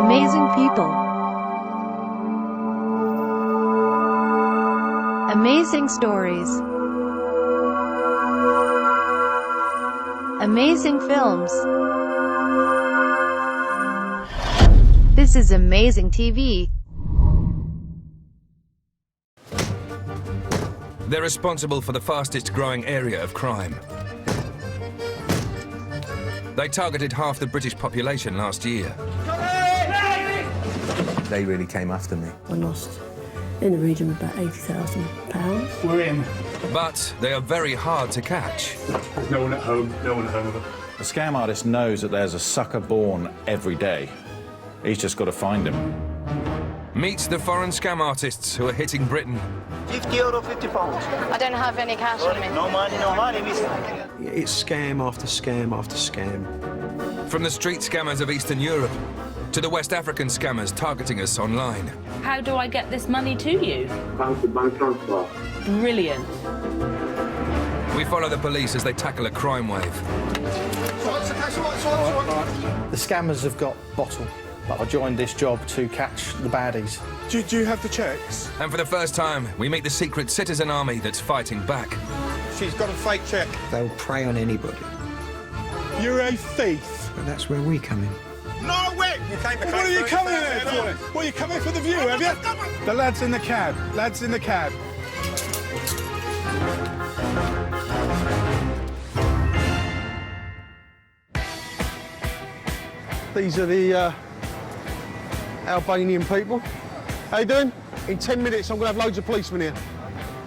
Amazing people. Amazing stories. Amazing films. This is amazing TV. They're responsible for the fastest growing area of crime. They targeted half the British population last year. They really came after me. I lost in the region of about £80,000. We're in. But they are very hard to catch. There's no one at home, no one home. The scam artist knows that there's a sucker born every day. He's just got to find him. Meet the foreign scam artists who are hitting Britain. €50, £50. I don't have any cash on me. No money, mister. It's scam after scam after scam. From the street scammers of Eastern Europe to the West African scammers targeting us online. How do I get this money to you? Bank transfer. Brilliant. We follow the police as they tackle a crime wave. The scammers have got bottle, but I joined this job to catch the baddies. Do you have the checks? And for the first time, we meet the secret citizen army that's fighting back. She's got a fake check. They'll prey on anybody. You're a thief. But that's where we come in. No way! What are you coming here for? Well, you coming for the view, have you? The lad's in the cab. Lad's in the cab. These are the Albanian people. How you doing? In 10 minutes, I'm going to have loads of policemen here.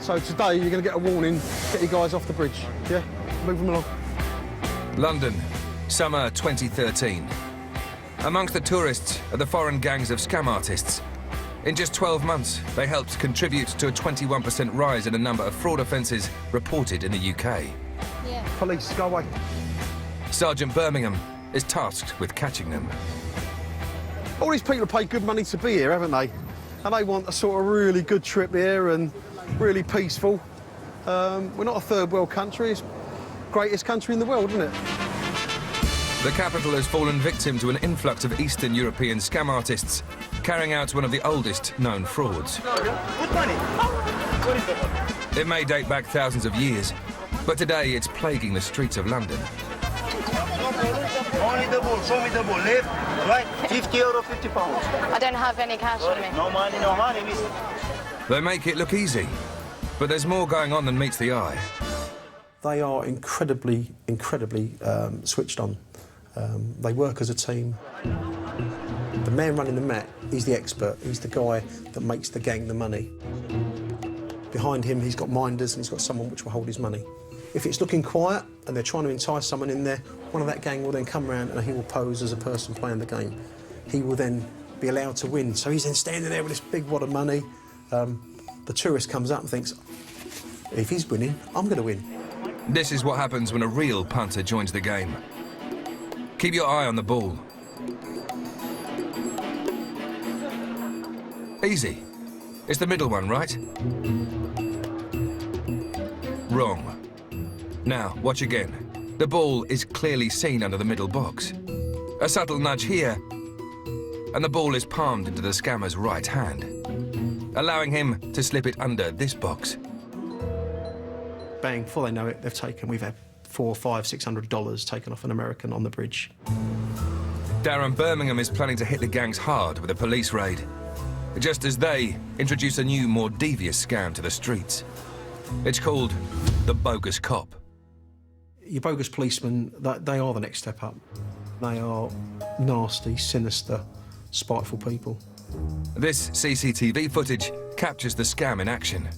So today, you're going to get a warning. Get you guys off the bridge. Yeah? Move them along. London, summer 2013. Amongst the tourists are the foreign gangs of scam artists. In just 12 months, they helped contribute to a 21% rise in the number of fraud offences reported in the UK. Yeah. Police, go away. Sergeant Birmingham is tasked with catching them. All these people have paid good money to be here, haven't they? And they want a sort of really good trip here and really peaceful. We're not a third world country, it's the greatest country in the world, isn't it? The capital has fallen victim to an influx of Eastern European scam artists, carrying out one of the oldest known frauds. Good money. It may date back thousands of years, but today it's plaguing the streets of London. Only the bull, show me the bull. Left, right, €50, £50. I don't have any cash on me. No money, mister. They make it look easy, but there's more going on than meets the eye. They are incredibly switched on. They work as a team. The man running the mat, he's the expert. He's the guy that makes the gang the money. Behind him, he's got minders and he's got someone which will hold his money. If it's looking quiet and they're trying to entice someone in there, one of that gang will then come around and he will pose as a person playing the game. He will then be allowed to win. So he's then standing there with this big wad of money. The tourist comes up and thinks, if he's winning, I'm going to win. This is what happens when a real punter joins the game. Keep your eye on the ball. Easy. It's the middle one, right? Wrong. Now, watch again. The ball is clearly seen under the middle box. A subtle nudge here, and the ball is palmed into the scammer's right hand, allowing him to slip it under this box. Bang, before they know it, we've had $400, $500, $600 taken off an American on the bridge. Darren Birmingham is planning to hit the gangs hard with a police raid, just as they introduce a new, more devious scam to the streets. It's called the bogus cop. Your bogus policemen, they are the next step up. They are nasty, sinister, spiteful people. This CCTV footage captures the scam in action.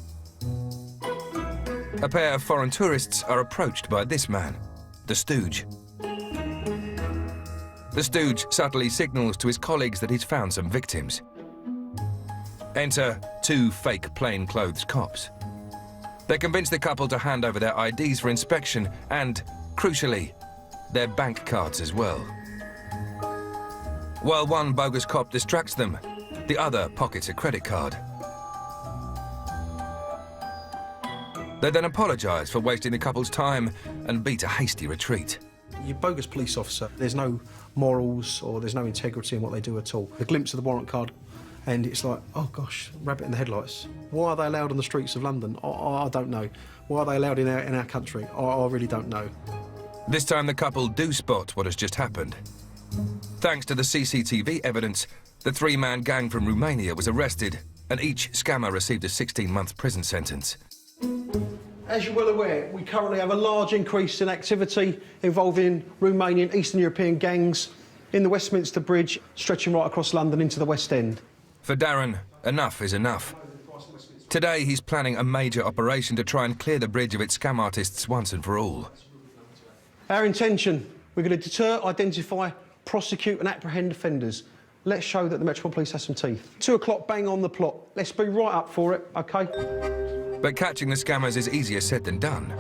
A pair of foreign tourists are approached by this man, the Stooge. The Stooge subtly signals to his colleagues that he's found some victims. Enter two fake plainclothes cops. They convince the couple to hand over their IDs for inspection and, crucially, their bank cards as well. While one bogus cop distracts them, the other pockets a credit card. They then apologise for wasting the couple's time and beat a hasty retreat. You're a bogus police officer. There's no morals or there's no integrity in what they do at all. A glimpse of the warrant card and it's like, oh gosh, rabbit in the headlights. Why are they allowed on the streets of London? I don't know. Why are they allowed in our country? I really don't know. This time the couple do spot what has just happened. Thanks to the CCTV evidence, the three-man gang from Romania was arrested and each scammer received a 16-month prison sentence. As you're well aware, we currently have a large increase in activity involving Romanian Eastern European gangs in the Westminster Bridge, stretching right across London into the West End. For Darren, enough is enough. Today he's planning a major operation to try and clear the bridge of its scam artists once and for all. Our intention, we're going to deter, identify, prosecute and apprehend offenders. Let's show that the Metropolitan Police has some teeth. 2 o'clock, bang on the plot. Let's be right up for it, OK? But catching the scammers is easier said than done.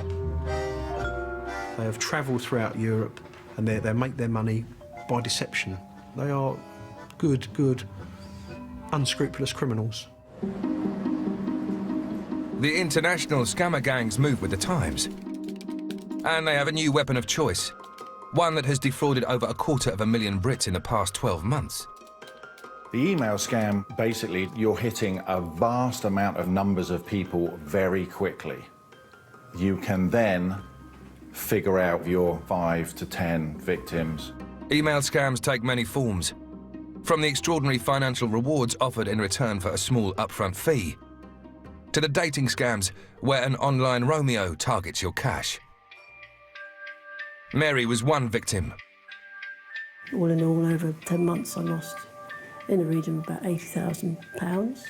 They have travelled throughout Europe and they make their money by deception. They are good, unscrupulous criminals. The international scammer gangs move with the times. And they have a new weapon of choice, one that has defrauded over 250,000 Brits in the past 12 months. The email scam, basically, you're hitting a vast amount of numbers of people very quickly. You can then figure out your 5 to 10 victims. Email scams take many forms, from the extraordinary financial rewards offered in return for a small upfront fee, to the dating scams where an online Romeo targets your cash. Mary was one victim. All in all, over 10 months I lost in the region of about £80,000.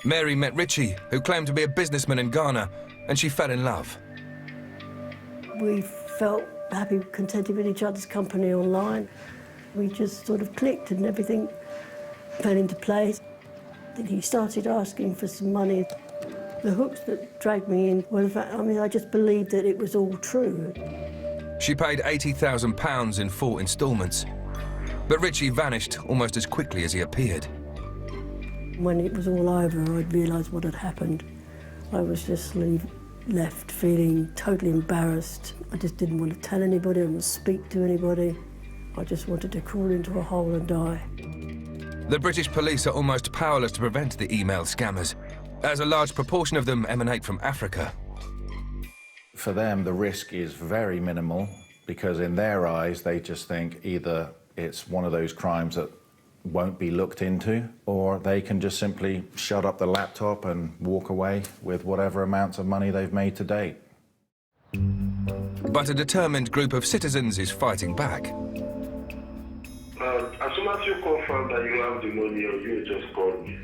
Mary met Richie, who claimed to be a businessman in Ghana, and she fell in love. We felt happy, contented with each other's company online. We just sort of clicked and everything fell into place. Then he started asking for some money. The hooks that dragged me in were the fact, I just believed that it was all true. She paid £80,000 in 4 instalments, but Richie vanished almost as quickly as he appeared. When it was all over, I'd realised what had happened. I was just left feeling totally embarrassed. I just didn't want to tell anybody, I didn't want to speak to anybody. I just wanted to crawl into a hole and die. The British police are almost powerless to prevent the email scammers, as a large proportion of them emanate from Africa. For them, the risk is very minimal because in their eyes, they just think either it's one of those crimes that won't be looked into, or they can just simply shut up the laptop and walk away with whatever amounts of money they've made to date. But a determined group of citizens is fighting back. As soon as you confirm that you have the money, you just call me.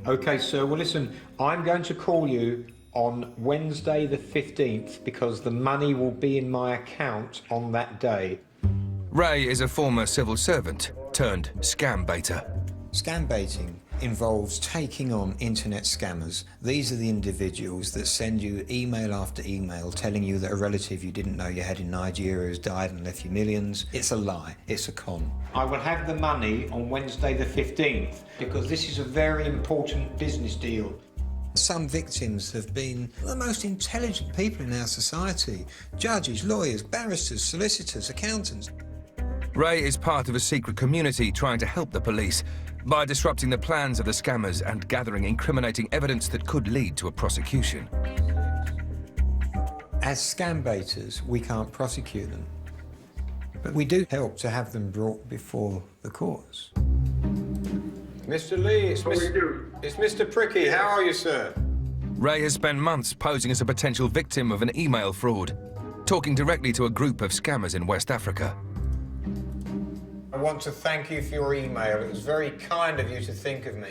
OK, sir. Well, listen, I'm going to call you on Wednesday the 15th because the money will be in my account on that day. Ray is a former civil servant turned scam baiter. Scam baiting involves taking on internet scammers. These are the individuals that send you email after email telling you that a relative you didn't know you had in Nigeria has died and left you millions. It's a lie. It's a con. I will have the money on Wednesday the 15th because this is a very important business deal. Some victims have been the most intelligent people in our society. Judges, lawyers, barristers, solicitors, accountants. Ray is part of a secret community trying to help the police by disrupting the plans of the scammers and gathering incriminating evidence that could lead to a prosecution. As scam baiters, we can't prosecute them, but we do help to have them brought before the courts. Mr. Lee, it's Mr. Pricky. How are you, sir? Ray has spent months posing as a potential victim of an email fraud, talking directly to a group of scammers in West Africa. I want to thank you for your email. It was very kind of you to think of me.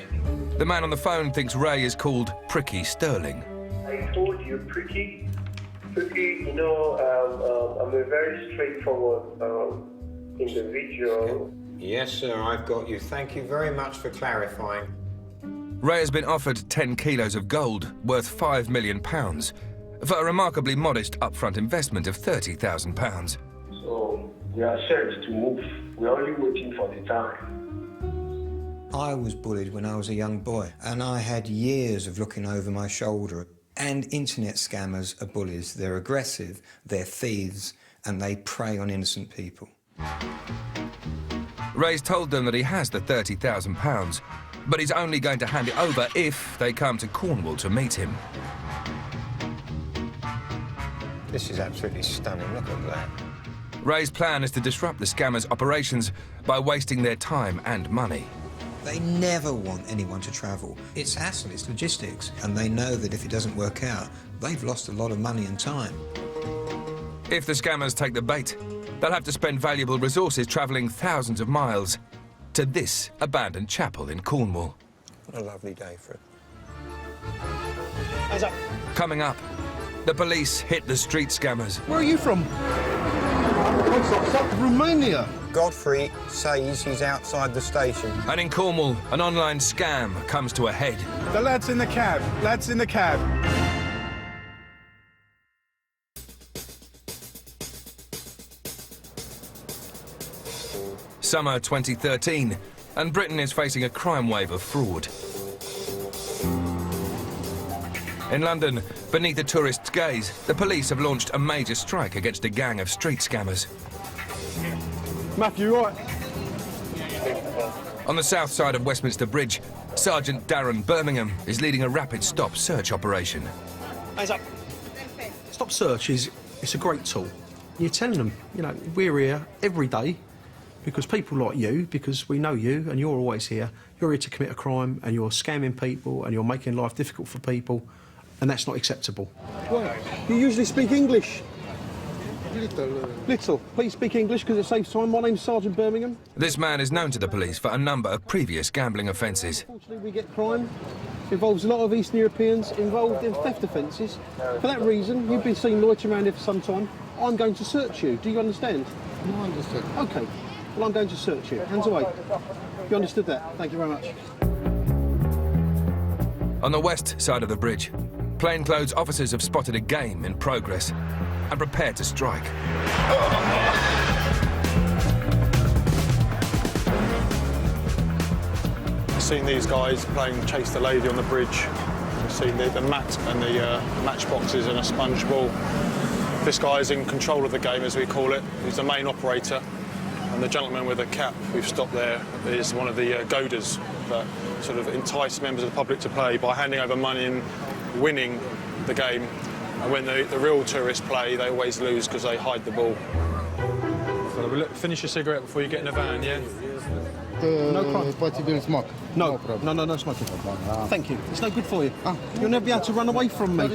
The man on the phone thinks Ray is called Pricky Sterling. I told you, Pricky, you know, I'm a very straightforward individual. Yes, sir, I've got you. Thank you very much for clarifying. Ray has been offered 10 kilos of gold, worth £5 million, for a remarkably modest upfront investment of £30,000. So we are set to move. We're only waiting for the time. I was bullied when I was a young boy, and I had years of looking over my shoulder. And internet scammers are bullies. They're aggressive, they're thieves, and they prey on innocent people. Ray's told them that he has the £30,000, but he's only going to hand it over if they come to Cornwall to meet him. This is absolutely stunning, look at that. Ray's plan is to disrupt the scammers' operations by wasting their time and money. They never want anyone to travel. It's hassle, it's logistics, and they know that if it doesn't work out, they've lost a lot of money and time. If the scammers take the bait, they'll have to spend valuable resources travelling thousands of miles to this abandoned chapel in Cornwall. What a lovely day for it. How's that? Coming up, the police hit the street scammers. Where are you from? Romania. Godfrey says he's outside the station. And in Cornwall, an online scam comes to a head. The lad's in the cab. Lad's in the cab. Summer 2013, and Britain is facing a crime wave of fraud. In London, beneath the tourists' gaze, the police have launched a major strike against a gang of street scammers. Matthew, right? On the south side of Westminster Bridge, Sergeant Darren Birmingham is leading a rapid stop search operation. How's that? Stop search it's a great tool. You're telling them, you know, we're here every day because people like you, because we know you and you're always here, you're here to commit a crime and you're scamming people and you're making life difficult for people, and that's not acceptable. Well, you usually speak English. Little. Please speak English because it saves time. My name's Sergeant Birmingham. This man is known to the police for a number of previous gambling offences. Unfortunately, we get crime. Involves a lot of Eastern Europeans involved in theft offences. For that reason, you've been seen loitering around here for some time. I'm going to search you. Do you understand? No, I understand. OK. Well, I'm going to search you. Hands away. You understood that? Thank you very much. On the west side of the bridge, plainclothes officers have spotted a game in progress and prepared to strike. I've seen these guys playing Chase the Lady on the bridge. I've seen the mat and the matchboxes and a sponge ball. This guy is in control of the game, as we call it. He's the main operator. And the gentleman with the cap we've stopped there is one of the goaders that sort of entice members of the public to play by handing over money and winning the game. And when the real tourists play, they always lose because they hide the ball. So finish your cigarette before you get in the van, yeah? No crime. But you don't smoke? No problem. No smoking. Thank you. It's no good for you. You'll never be able to run away from me.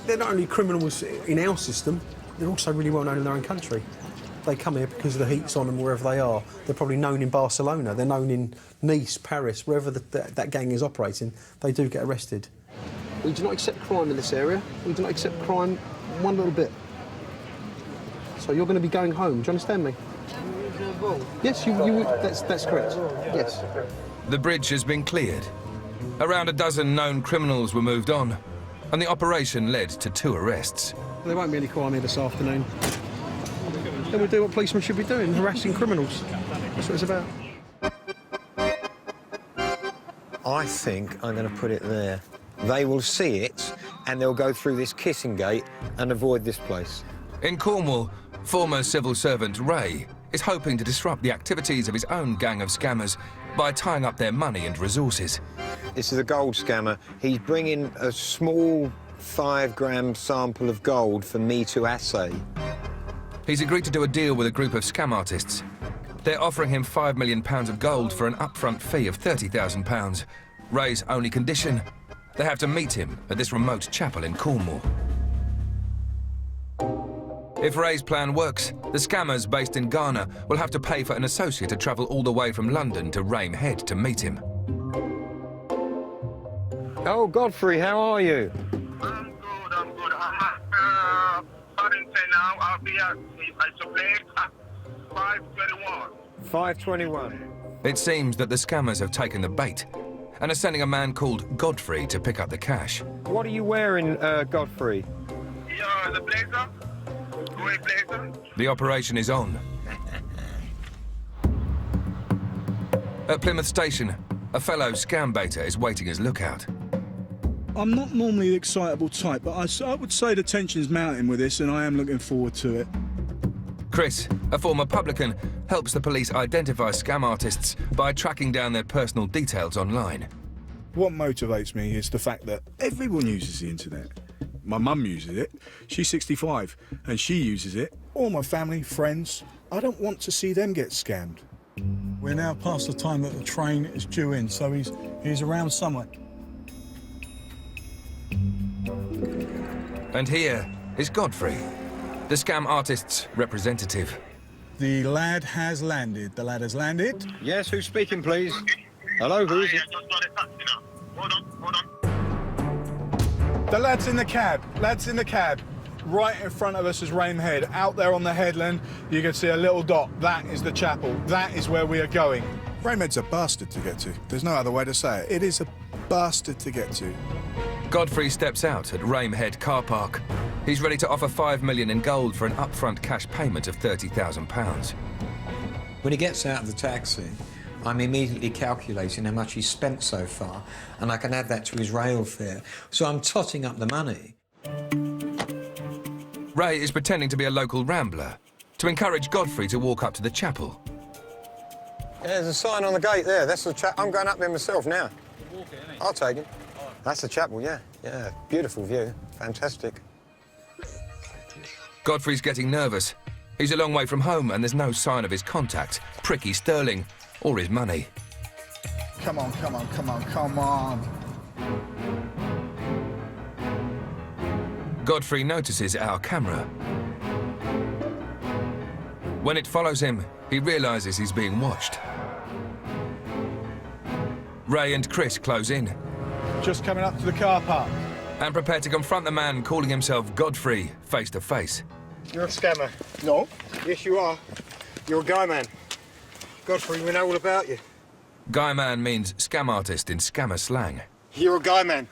They're not only criminals in our system, they're also really well known in their own country. They come here because the heat's on them wherever they are. They're probably known in Barcelona, they're known in Nice, Paris, wherever that gang is operating, they do get arrested. We do not accept crime in this area. We do not accept crime one little bit. So you're going to be going home, do you understand me? Yes, that's correct, yes. The bridge has been cleared. Around a dozen known criminals were moved on, and the operation led to 2 arrests. There won't be any crime here this afternoon. Then we do what policemen should be doing, harassing criminals. That's what it's about. I think I'm going to put it there. They will see it, and they'll go through this kissing gate and avoid this place. In Cornwall, former civil servant Ray is hoping to disrupt the activities of his own gang of scammers by tying up their money and resources. This is a gold scammer. He's bringing a small 5-gram sample of gold for me to assay. He's agreed to do a deal with a group of scam artists. They're offering him £5 million of gold for an upfront fee of £30,000. Ray's only condition: they have to meet him at this remote chapel in Cornwall. If Ray's plan works, the scammers based in Ghana will have to pay for an associate to travel all the way from London to Rame Head to meet him. Oh, Godfrey, how are you? I'm good. I'm at Paddington now. I'll be at Isoplate at 5:21. 5:21. It seems that the scammers have taken the bait and are sending a man called Godfrey to pick up the cash. What are you wearing, Godfrey? Yeah, the blazer. Grey blazer. The operation is on. At Plymouth Station, a fellow scam baiter is waiting as lookout. I'm not normally the excitable type, but I would say the tension's mounting with this, and I am looking forward to it. Chris, a former publican, helps the police identify scam artists by tracking down their personal details online. What motivates me is the fact that everyone uses the internet. My mum uses it, she's 65, and she uses it. All my family, friends, I don't want to see them get scammed. We're now past the time that the train is due in, so he's around somewhere. And here is Godfrey, the scam artist's representative. The lad has landed. The lad has landed. Yes, who's speaking, please? Hello, who is it? Hold on. The lad's in the cab. Lad's in the cab. Right in front of us is Rame Head. Out there on the headland, you can see a little dot. That is the chapel. That is where we are going. Rame Head's a bastard to get to. There's no other way to say it. It is a bastard to get to. Godfrey steps out at Rame Head car park. He's ready to offer $5 million in gold for an upfront cash payment of £30,000. When he gets out of the taxi, I'm immediately calculating how much he's spent so far, and I can add that to his rail fare. So I'm totting up the money. Ray is pretending to be a local rambler to encourage Godfrey to walk up to the chapel. Yeah, there's a sign on the gate there. That's the chapel. I'm going up there myself now. I'll take it. That's the chapel, yeah. Yeah, beautiful view. Fantastic. Godfrey's getting nervous. He's a long way from home and there's no sign of his contact, Pricky Sterling, or his money. Come on, come on, come on, come on. Godfrey notices our camera. When it follows him, he realizes he's being watched. Ray and Chris close in. Just coming up to the car park. And prepare to confront the man calling himself Godfrey face to face. You're a scammer. No. Yes, you are. You're a guy man. Godfrey, we know all about you. Guy man means scam artist in scammer slang. You're a guy man.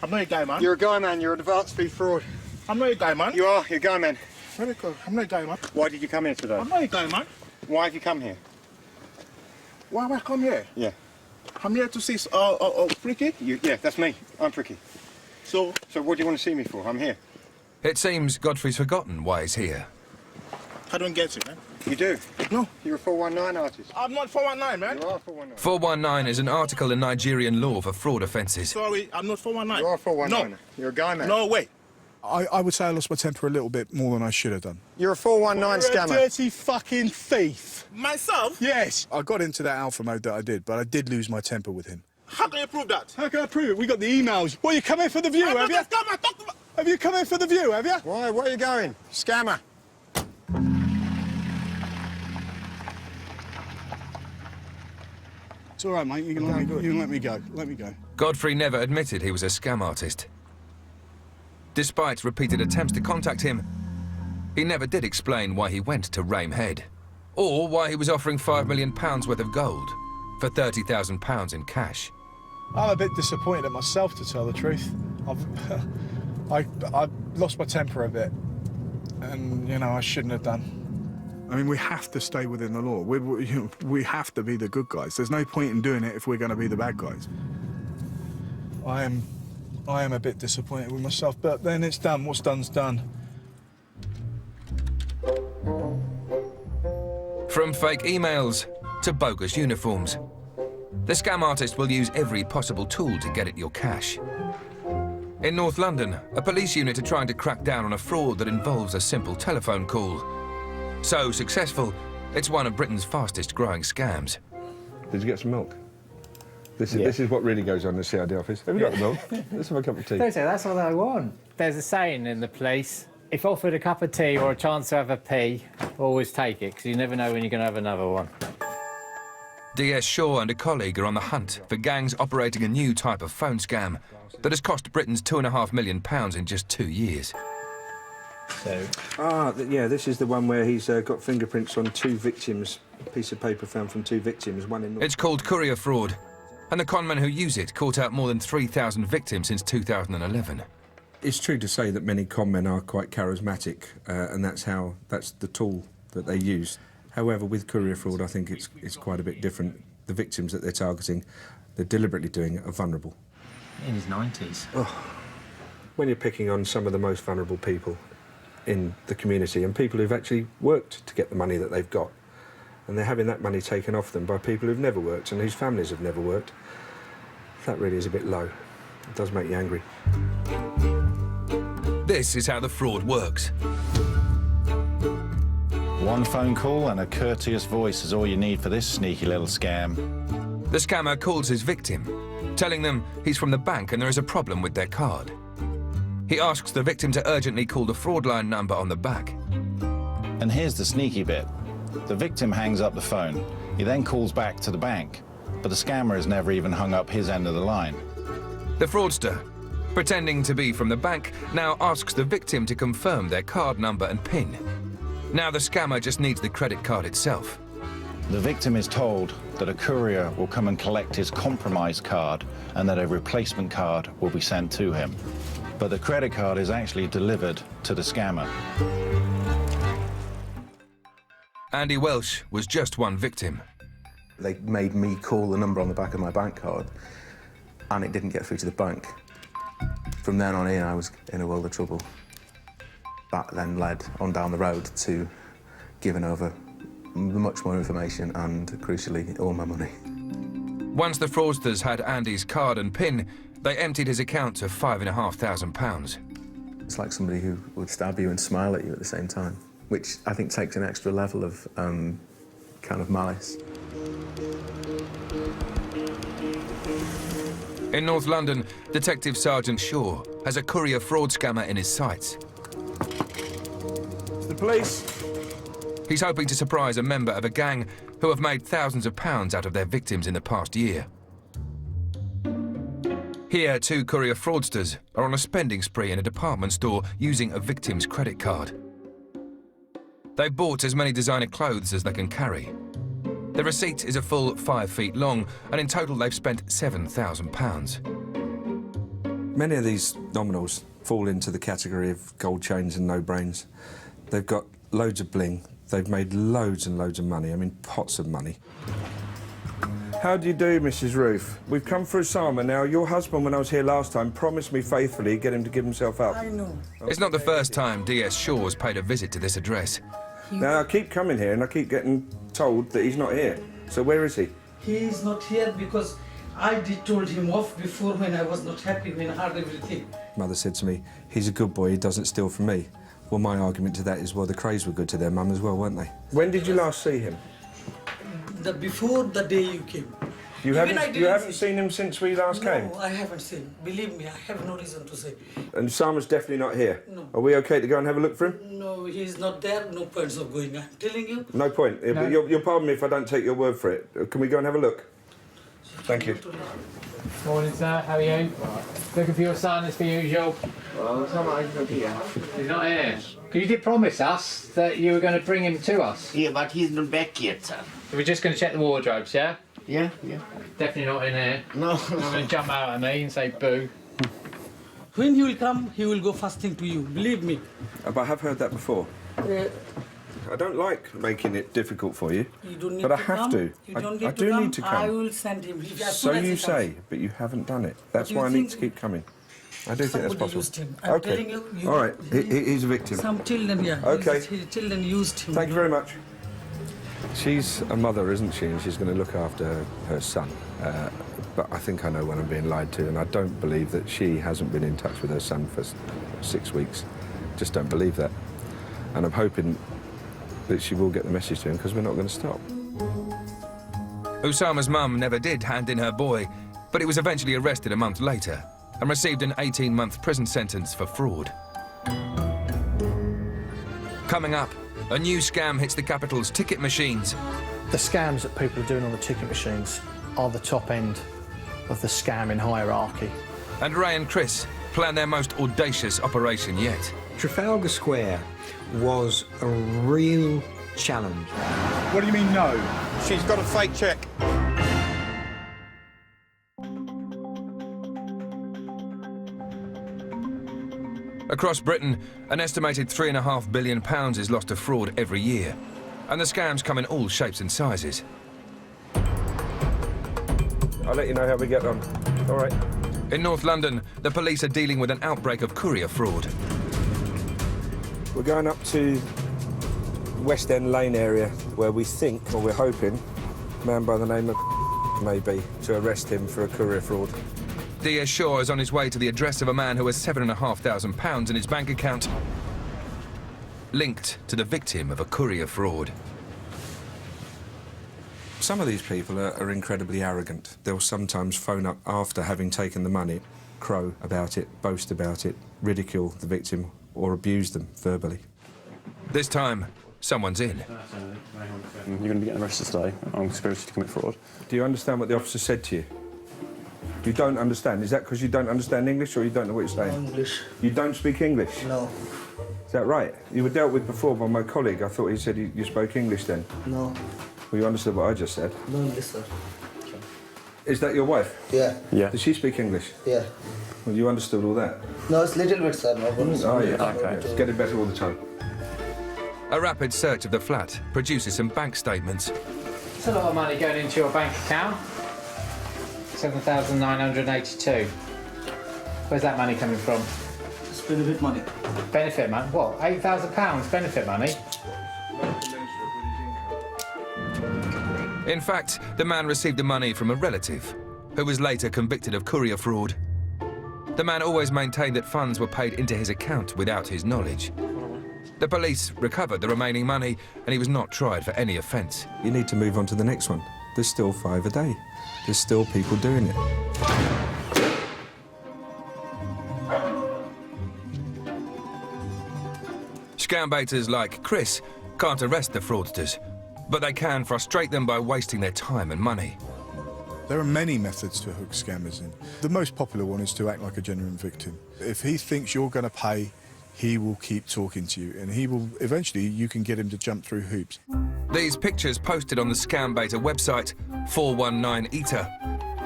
I'm not a guy man. You're a guy man. You're an advanced speed fraud. I'm not a guy man. You are. You're a guy man. Very good. I'm not a guy man. Why did you come here today? I'm not a guy man. Why have you come here? Why have I come here? Yeah. I'm here to see Pricky. Yeah, that's me. I'm Pricky. So what do you want to see me for? I'm here. It seems Godfrey's forgotten why he's here. I don't get it, man. You do? No. You're a 419 artist. I'm not 419, man. You are 419. 419 is an article in Nigerian law for fraud offences. Sorry, I'm not 419. You are 419. No. You're a guy man. No, wait. I would say I lost my temper a little bit more than I should have done. You're a 419 You're scammer. a dirty fucking thief. Myself? Yes. I got into that alpha mode that I did, but I did lose my temper with him. How can you prove that? How can I prove it? We got the emails. Well, you come in for the view, have you? Have you come in for the view, have you? Why? Where are you going? Scammer. It's all right, mate. You can let me go. Let me go. Godfrey never admitted he was a scam artist. Despite repeated attempts to contact him, he never did explain why he went to Rame Head, or why he was offering £5 million worth of gold for £30,000 in cash. I'm a bit disappointed at myself, to tell the truth. I've lost my temper a bit, and you know I shouldn't have done. I mean, we have to stay within the law. We have to be the good guys. There's no point in doing it if we're going to be the bad guys. I am a bit disappointed with myself, but then it's done. What's done's done. From fake emails to bogus uniforms, the scam artist will use every possible tool to get at your cash. In North London, a police unit are trying to crack down on a fraud that involves a simple telephone call. So successful, it's one of Britain's fastest growing scams. Did you get some milk? This is what really goes on in the CID office. Have you got the milk? Let's have a cup of tea. Don't say that's all I want. There's a saying in the police, if offered a cup of tea or a chance to have a pee, always take it, because you never know when you're going to have another one. DS Shaw and a colleague are on the hunt for gangs operating a new type of phone scam that has cost Britons £2.5 million in just 2 years. Yeah, this is the one where he's got fingerprints on 2 victims, a piece of paper found from 2 victims, one in... It's called courier fraud, and the conmen who use it caught out more than 3,000 victims since 2011. It's true to say that many conmen are quite charismatic, and that's the tool that they use. However, with courier fraud, I think it's quite a bit different. The victims that they're targeting, they're deliberately doing it, are vulnerable. in his 90s. When you're picking on some of the most vulnerable people in the community and people who've actually worked to get the money that they've got, and they're having that money taken off them by people who've never worked and whose families have never worked, that really is a bit low. It does make you angry. This is how the fraud works. One phone call and a courteous voice is all you need for this sneaky little scam. The scammer calls his victim, telling them he's from the bank and there is a problem with their card. He asks the victim to urgently call the fraud line number on the back. And here's the sneaky bit. The victim hangs up the phone. He then calls back to the bank, but the scammer has never even hung up his end of the line. The fraudster, pretending to be from the bank, now asks the victim to confirm their card number and PIN. Now the scammer just needs the credit card itself. The victim is told that a courier will come and collect his compromised card and that a replacement card will be sent to him. But the credit card is actually delivered to the scammer. Andy Welsh was just one victim. They made me call the number on the back of my bank card, and it didn't get through to the bank. From then on in, I was in a world of trouble. That then led on down the road to giving over much more information and, crucially, all my money. Once the fraudsters had Andy's card and PIN, they emptied his account of £5,500. It's like somebody who would stab you and smile at you at the same time, which I think takes an extra level of kind of malice. In North London, Detective Sergeant Shaw has a courier fraud scammer in his sights. It's the police. He's hoping to surprise a member of a gang who have made thousands of pounds out of their victims in the past year. Here, two courier fraudsters are on a spending spree in a department store using a victim's credit card. They've bought as many designer clothes as they can carry. The receipt is a full 5 feet long, and in total they've spent £7,000. Many of these nominals fall into the category of gold chains and no brains. They've got loads of bling. They've made loads and loads of money. I mean, pots of money. How do you do, Mrs. Ruth? We've come for Osama now. Your husband, when I was here last time, promised me faithfully he'd get him to give himself up. I know. It's not the first time DS Shaw's paid a visit to this address. Now, I keep coming here and I keep getting told that he's not here. So where is he? He is not here because I did told him off before when I was not happy, when I heard everything. Mother said to me, he's a good boy, he doesn't steal from me. Well, my argument to that is, well, the Crays were good to their mum as well, weren't they? When did you last see him? Before the day you came. You haven't seen him since we last came? No, I haven't seen. Believe me, I have no reason to say. And Sama's definitely not here? No. Are we okay to go and have a look for him? No, he's not there. No points of going. I'm telling you. No point. No. But you'll pardon me if I don't take your word for it. Can we go and have a look? Thank you. Morning, sir. How are you? Looking for your son as per usual. Well, somebody's not here. He's not here. Because you did promise us that you were going to bring him to us. Yeah, but he's not back yet, sir. So we're just going to check the wardrobes, yeah? Yeah. Definitely not in here. No. You're going to jump out at me and say boo. When he will come, he will go first thing to you. Believe me. But I have heard that before. I don't like making it difficult for you. You don't need but to I have come. to. You don't I need do to come. need to come. I will send him. As So soon as you he say, comes. but you haven't done it. That's you why I need think to keep coming. I do think that's Somebody possible. used him. I'm Okay. telling you, All right. He's a victim. Some children, yeah. Okay. Children used him. Thank you very much. She's a mother, isn't she? And she's going to look after her son. But I think I know when I'm being lied to, and I don't believe that she hasn't been in touch with her son for 6 weeks. Just don't believe that. And I'm hoping that she will get the message to him, because we're not going to stop. Osama's mum never did hand in her boy, but he was eventually arrested a month later and received an 18-month prison sentence for fraud. Coming up, a new scam hits the capital's ticket machines. The scams that people are doing on the ticket machines are the top end of the scamming hierarchy. And Ray and Chris plan their most audacious operation yet. Trafalgar Square was a real challenge. What do you mean, no? She's got a fake cheque. Across Britain, an estimated £3.5 billion is lost to fraud every year. And the scams come in all shapes and sizes. I'll let you know how we get on. All right. In North London, the police are dealing with an outbreak of courier fraud. We're going up to West End Lane area where we think, or we're hoping, a man by the name of maybe, to arrest him for a courier fraud. D.S. Shaw is on his way to the address of a man who has £7,500 in his bank account, linked to the victim of a courier fraud. Some of these people are incredibly arrogant. They'll sometimes phone up after having taken the money, crow about it, boast about it, ridicule the victim, or abuse them verbally. This time, someone's in. You're going to be getting arrested today on conspiracy to commit fraud. Do you understand what the officer said to you? You don't understand? Is that because you don't understand English or you don't know what you're saying? English. You don't speak English? No. Is that right? You were dealt with before by my colleague. I thought he said you spoke English then. No. Well, you understood what I just said? No English, sir. Is that your wife? Yeah. Yeah. Does she speak English? Yeah. Well, you understood all that? No, it's little bit, sir. No, Oh, yeah. Okay. It's getting better all the time. A rapid search of the flat produces some bank statements. It's a lot of money going into your bank account. 7,982. Where's that money coming from? It's benefit money. Benefit money? What? £8,000 benefit money? In fact, the man received the money from a relative, who was later convicted of courier fraud. The man always maintained that funds were paid into his account without his knowledge. The police recovered the remaining money, and he was not tried for any offence. You need to move on to the next one. There's still 5 a day. There's still people doing it. Scam baiters like Chris can't arrest the fraudsters, but they can frustrate them by wasting their time and money. There are many methods to hook scammers in. The most popular one is to act like a genuine victim. If he thinks you're going to pay, he will keep talking to you, and he will eventually you can get him to jump through hoops. These pictures posted on the scam baiter website 419eater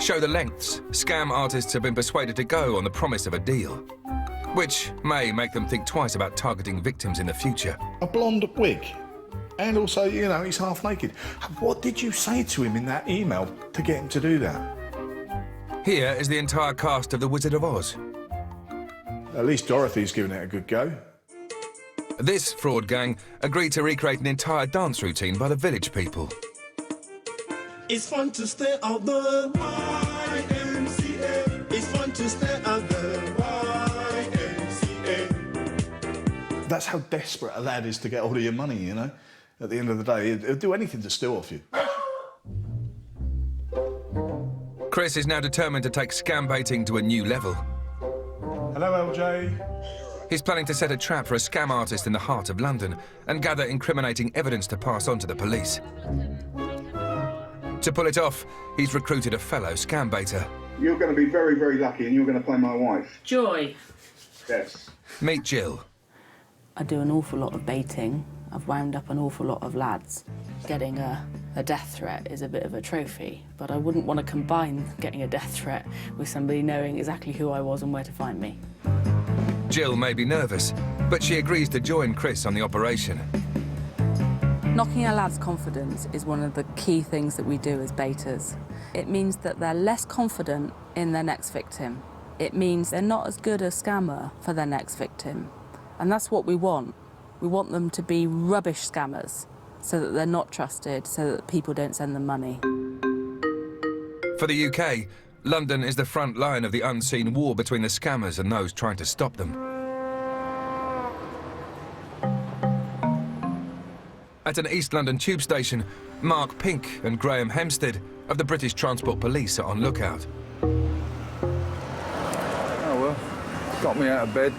show the lengths scam artists have been persuaded to go on the promise of a deal, which may make them think twice about targeting victims in the future. A blonde wig, and also, you know, he's half naked. What did you say to him in that email to get him to do that? Here is the entire cast of The Wizard of Oz. At least Dorothy's given it a good go. This fraud gang agreed to recreate an entire dance routine by the village people. It's fun to stay out the YMCA. It's fun to stay out the YMCA. That's how desperate a lad is to get hold of your money, you know? At the end of the day, he'll do anything to steal off you. Chris is now determined to take scam baiting to a new level. Hello, LJ. He's planning to set a trap for a scam artist in the heart of London and gather incriminating evidence to pass on to the police. To pull it off, he's recruited a fellow scam baiter. You're going to be very, very lucky and you're going to play my wife. Joy. Yes. Meet Jill. I do an awful lot of baiting. I've wound up an awful lot of lads. Getting a death threat is a bit of a trophy, but I wouldn't want to combine getting a death threat with somebody knowing exactly who I was and where to find me. Jill may be nervous, but she agrees to join Chris on the operation. Knocking a lad's confidence is one of the key things that we do as baiters. It means that they're less confident in their next victim. It means they're not as good a scammer for their next victim. And that's what we want. We want them to be rubbish scammers, so that they're not trusted, so that people don't send them money. For the UK, London is the front line of the unseen war between the scammers and those trying to stop them. At an East London tube station, Mark Pink and Graham Hempstead of the British Transport Police are on lookout. Oh, well, got me out of bed.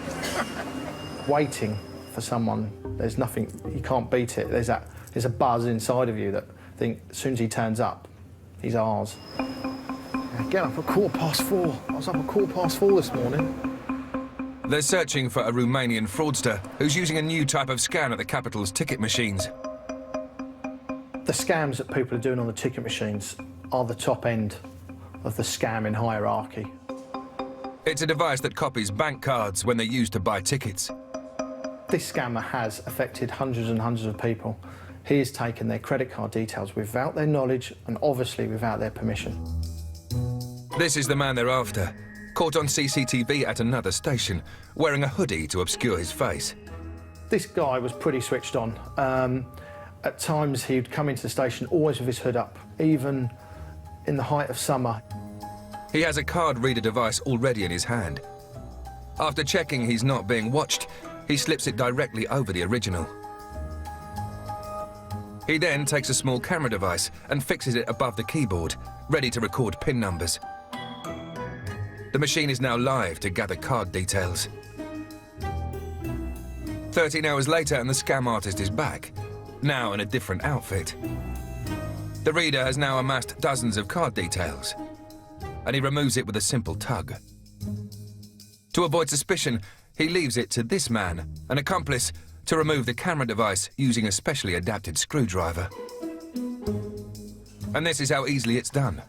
Waiting for someone, there's nothing, you can't beat it. There's a buzz inside of you that think as soon as he turns up, he's ours. Get up at 4:15. I was up at 4:15 this morning. They're searching for a Romanian fraudster who's using a new type of scan at the capital's ticket machines. The scams that people are doing on the ticket machines are the top end of the scamming hierarchy. It's a device that copies bank cards when they're used to buy tickets. This scammer has affected hundreds and hundreds of people. He has taken their credit card details without their knowledge and obviously without their permission. This is the man they're after. caught on CCTV at another station, wearing a hoodie to obscure his face. This guy was pretty switched on. At times he'd come into the station always with his hood up, even in the height of summer. He has a card reader device already in his hand. After checking he's not being watched, he slips it directly over the original. He then takes a small camera device and fixes it above the keyboard, ready to record PIN numbers. The machine is now live to gather card details. 13 hours later and the scam artist is back, now in a different outfit. The reader has now amassed dozens of card details, and he removes it with a simple tug. To avoid suspicion, he leaves it to this man, an accomplice, to remove the camera device using a specially adapted screwdriver. And this is how easily it's done.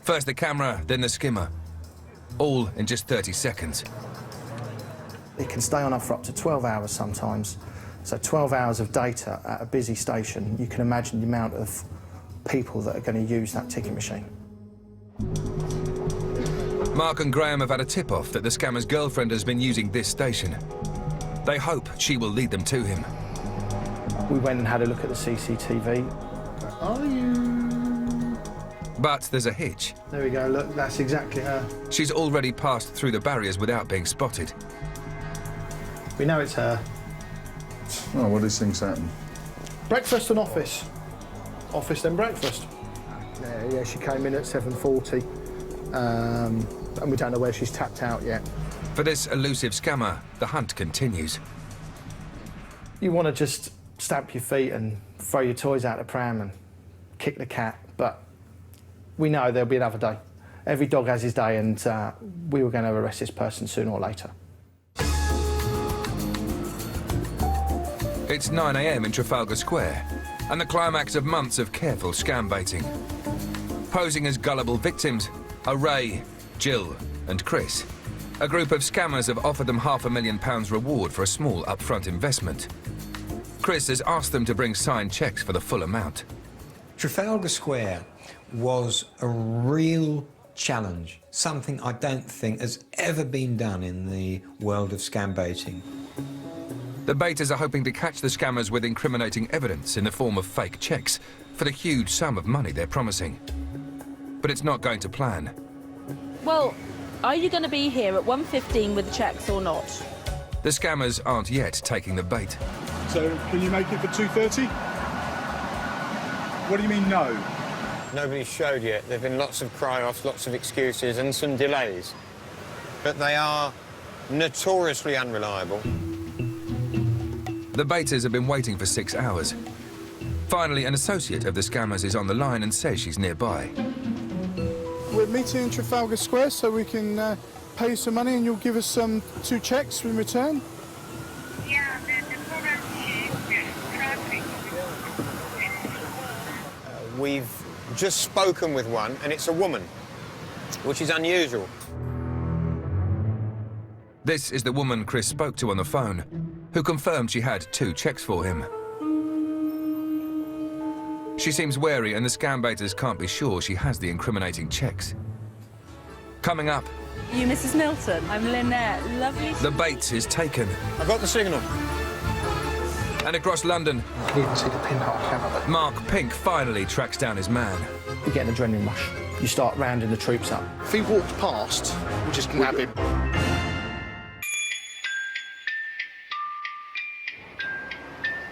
First the camera, then the skimmer, all in just 30 seconds. It can stay on for up to 12 hours sometimes. So 12 hours of data at a busy station, you can imagine the amount of people that are going to use that ticket machine. Mark and Graham have had a tip-off that the scammer's girlfriend has been using this station. They hope she will lead them to him. We went and had a look at the CCTV. Are you? But there's a hitch. There we go, look, that's exactly her. She's already passed through the barriers without being spotted. We know it's her. Oh, what these things happen? Breakfast and office. Office then breakfast. Yeah, she came in at 7:40, and we don't know where she's tapped out yet. For this elusive scammer, the hunt continues. You want to just stamp your feet and throw your toys out the pram and kick the cat, but we know there'll be another day. Every dog has his day, and we were going to arrest this person sooner or later. It's 9 a.m. in Trafalgar Square, and the climax of months of careful scam baiting. Posing as gullible victims are Ray, Jill, and Chris. A group of scammers have offered them £500,000 reward for a small upfront investment. Chris has asked them to bring signed cheques for the full amount. Trafalgar Square was a real challenge, something I don't think has ever been done in the world of scam baiting. The baiters are hoping to catch the scammers with incriminating evidence in the form of fake cheques for the huge sum of money they're promising. But it's not going to plan. Well, are you going to be here at 1:15 with the cheques or not? The scammers aren't yet taking the bait. So, can you make it for 2:30? What do you mean, no? Nobody's showed yet. There have been lots of cry-offs, lots of excuses and some delays. But they are notoriously unreliable. The baiters have been waiting for 6 hours. Finally, an associate of the scammers is on the line and says she's nearby. We're meeting in Trafalgar Square so we can pay you some money and you'll give us 2 cheques in return. Yeah, the problem is traffic. We've just spoken with one, and it's a woman, which is unusual. This is the woman Chris spoke to on the phone, who confirmed she had 2 cheques for him. She seems wary, and the scam baiters can't be sure she has the incriminating cheques. Coming up... You Mrs. Milton? I'm Lynette. Lovely... The bait is taken. I got the signal. And across London... I didn't even see the pinhole camera. Mark Pink finally tracks down his man. You get an adrenaline rush. You start rounding the troops up. If he walked past, we just nab him.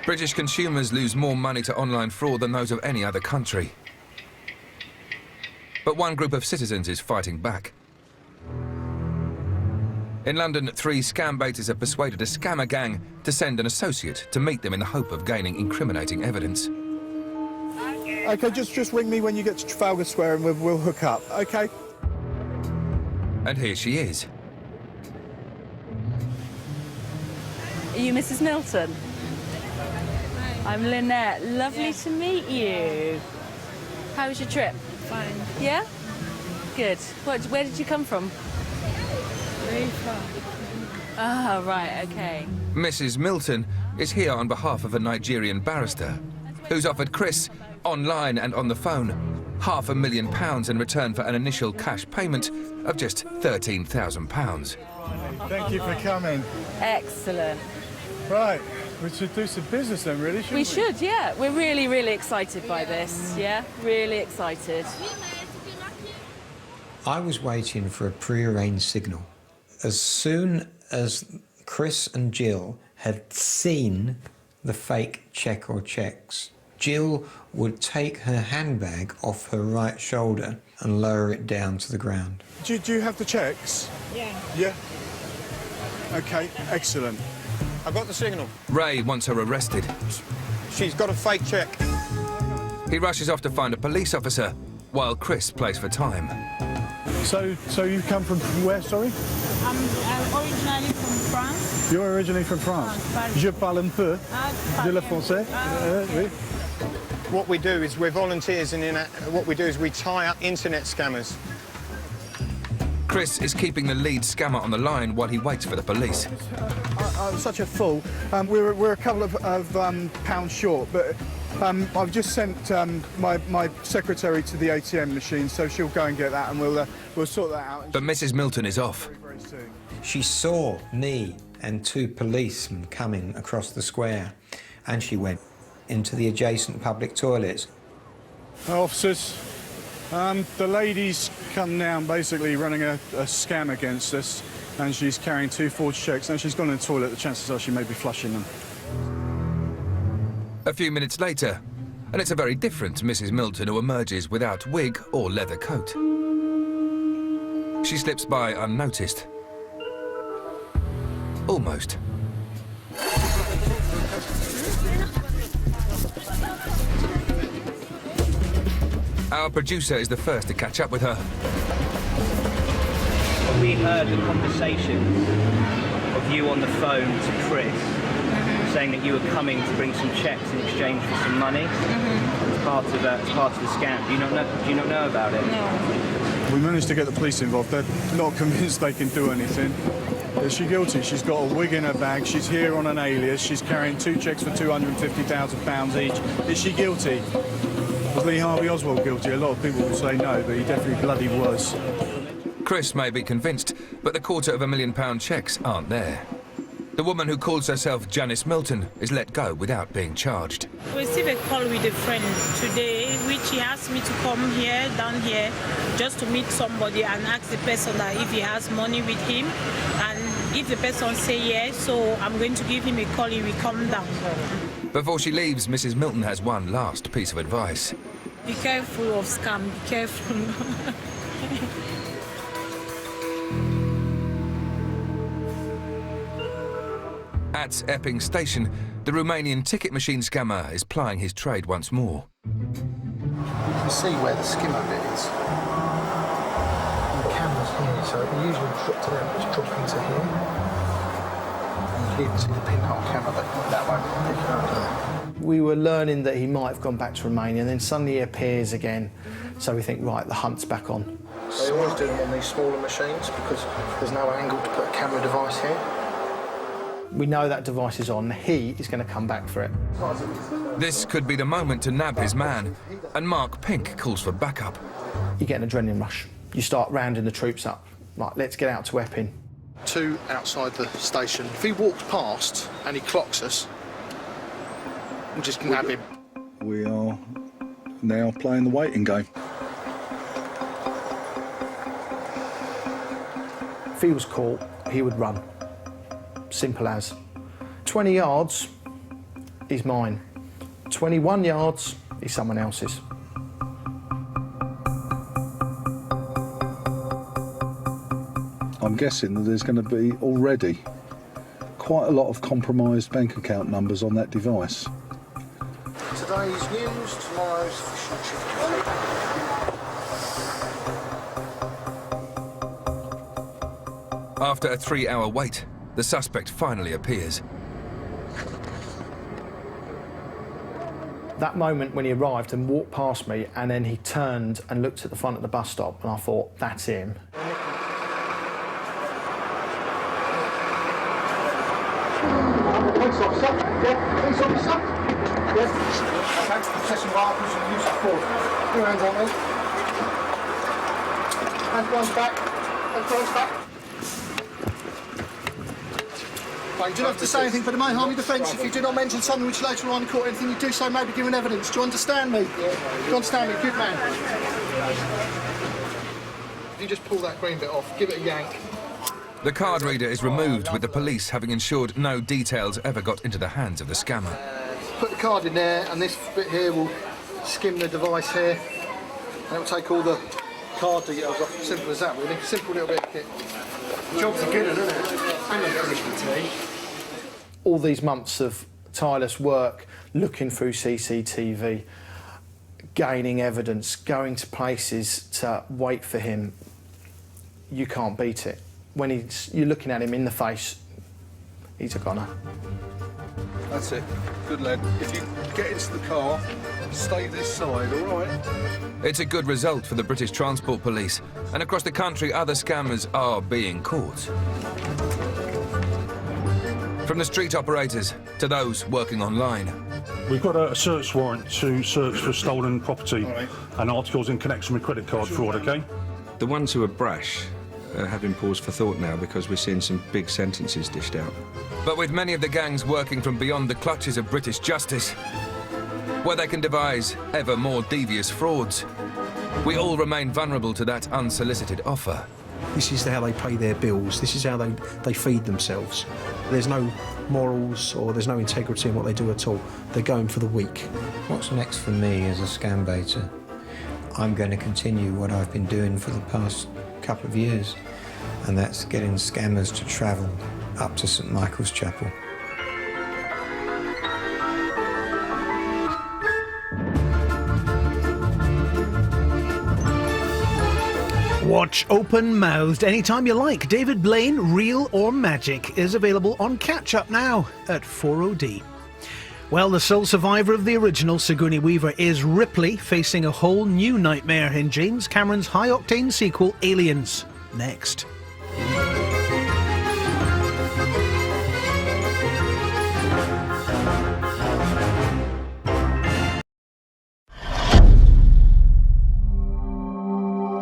British consumers lose more money to online fraud than those of any other country. But one group of citizens is fighting back. In London, 3 scam baiters have persuaded a scammer gang to send an associate to meet them in the hope of gaining incriminating evidence. OK, just ring me when you get to Trafalgar Square and we'll hook up, OK? And here she is. Are you Mrs. Milton? I'm Lynette. Lovely to meet you. How was your trip? Fine. Yeah? Good. Where did you come from? Very far. Ah, right, okay. Mrs. Milton is here on behalf of a Nigerian barrister who's offered Chris, online and on the phone, £500,000 in return for an initial cash payment of just £13,000. Thank you for coming. Excellent. Right, we should do some business then, really, shouldn't we? We should, yeah. We're really, really excited by this. Yeah, really excited. I was waiting for a pre-arranged signal. As soon as Chris and Jill had seen the fake cheque or cheques, Jill would take her handbag off her right shoulder and lower it down to the ground. Do you have the checks? Yeah. Yeah? OK, excellent. I've got the signal. Ray wants her arrested. She's got a fake cheque. He rushes off to find a police officer, while Chris plays for time. So you come from where, sorry? I'm originally from France. You're originally from France? Je parle un peu de le français. Oui. What we do is we're volunteers, and what we do is we tie up internet scammers. Chris is keeping the lead scammer on the line while he waits for the police. I'm such a fool. We're a couple of pounds short, but I've just sent my secretary to the ATM machine, so she'll go and get that, and we'll sort that out. But Mrs. Milton is off. Very soon. She saw me and two policemen coming across the square, and she went into the adjacent public toilets. Officers, the lady's come down basically running a scam against us, and she's carrying 2 forged cheques. Now she's gone in the toilet, the chances are she may be flushing them. A few minutes later, and it's a very different Mrs. Milton who emerges without wig or leather coat. She slips by unnoticed. Almost. Our producer is the first to catch up with her. We heard the conversation of you on the phone to Chris, saying that you were coming to bring some checks in exchange for some money. It's part of the scam. Do you not know about it? No. We managed to get the police involved. They're not convinced they can do anything. Is she guilty? She's got a wig in her bag. She's here on an alias. She's carrying 2 cheques for £250,000 each. Is she guilty? Was Lee Harvey Oswald guilty? A lot of people will say no, but he definitely bloody was. Chris may be convinced, but the £250,000 cheques aren't there. The woman who calls herself Janice Milton is let go without being charged. We received a call with a friend today, which he asked me to come here, down here, just to meet somebody and ask the person that if he has money with him. And if the person say yes, so I'm going to give him a call, he will come down. Before she leaves, Mrs. Milton has one last piece of advice. Be careful of scam, be careful. At Epping Station, the Romanian ticket machine scammer is plying his trade once more. You can see where the skimmer bit is. And the camera's here, so it usually drop to there, it's dropping to here. And you can even see the pinhole camera, but that won't pick it up. We were learning that he might have gone back to Romania, and then suddenly he appears again. So we think, right, the hunt's back on. They always do them on these smaller machines because there's no angle to put a camera device here. We know that device is on. He is going to come back for it. This could be the moment to nab his man, and Mark Pink calls for backup. You get an adrenaline rush. You start rounding the troops up. Right, let's get out to Epping. 2 outside the station. If he walks past and he clocks us, we'll just nab him. We are now playing the waiting game. If he was caught, he would run. Simple as. 20 yards is mine. 21 yards is someone else's. I'm guessing that there's going to be already quite a lot of compromised bank account numbers on that device. Today's news, tomorrow's fish and chicken. After a 3-hour wait, the suspect finally appears. That moment when he arrived and walked past me, and then he turned and looked at the front of the bus stop, and I thought, that's him. Police officer? Yeah, police officer? Yes. Okay, press and bar, push and use it forward. Your hands on me. Hands behind back. Hands behind back. Right, you don't have to say anything, but it may harm your defence if you do not mention something which later on in court, anything you do say may be given evidence. Do you understand me? Do you understand me? Good man. If you just pull that green bit off, give it a yank. The card reader is removed, with the police having ensured no details ever got into the hands of the scammer. Put the card in there, and this bit here will skim the device here, and it will take all the card details off. Simple as that, really. Simple little bit of kit. Job's a good one, isn't it? And I've finished the tea. All these months of tireless work, looking through CCTV, gaining evidence, going to places to wait for him, you can't beat it. When you're looking at him in the face, he's a goner. That's it. Good lad. If you get into the car, stay this side, all right? It's a good result for the British Transport Police, and across the country other scammers are being caught. From the street operators to those working online. We've got a search warrant to search for stolen property and articles in connection with credit card fraud, OK? The ones who are brash are having pause for thought now because we're seeing some big sentences dished out. But with many of the gangs working from beyond the clutches of British justice, where they can devise ever more devious frauds, we all remain vulnerable to that unsolicited offer. This is how they pay their bills. This is how they feed themselves. There's no morals or there's no integrity in what they do at all. They're going for the weak. What's next for me as a scam baiter? I'm going to continue what I've been doing for the past couple of years, and that's getting scammers to travel up to St Michael's Chapel. Watch open-mouthed anytime you like. David Blaine, Real or Magic, is available on catch-up now at 4OD. Well, the sole survivor of the original Sigourney Weaver is Ripley, facing a whole new nightmare in James Cameron's high-octane sequel, Aliens. Next.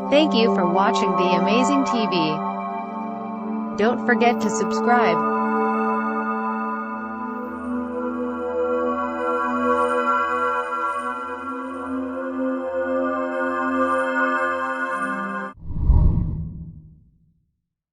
Thank you for watching The Amazing TV. Don't forget to subscribe.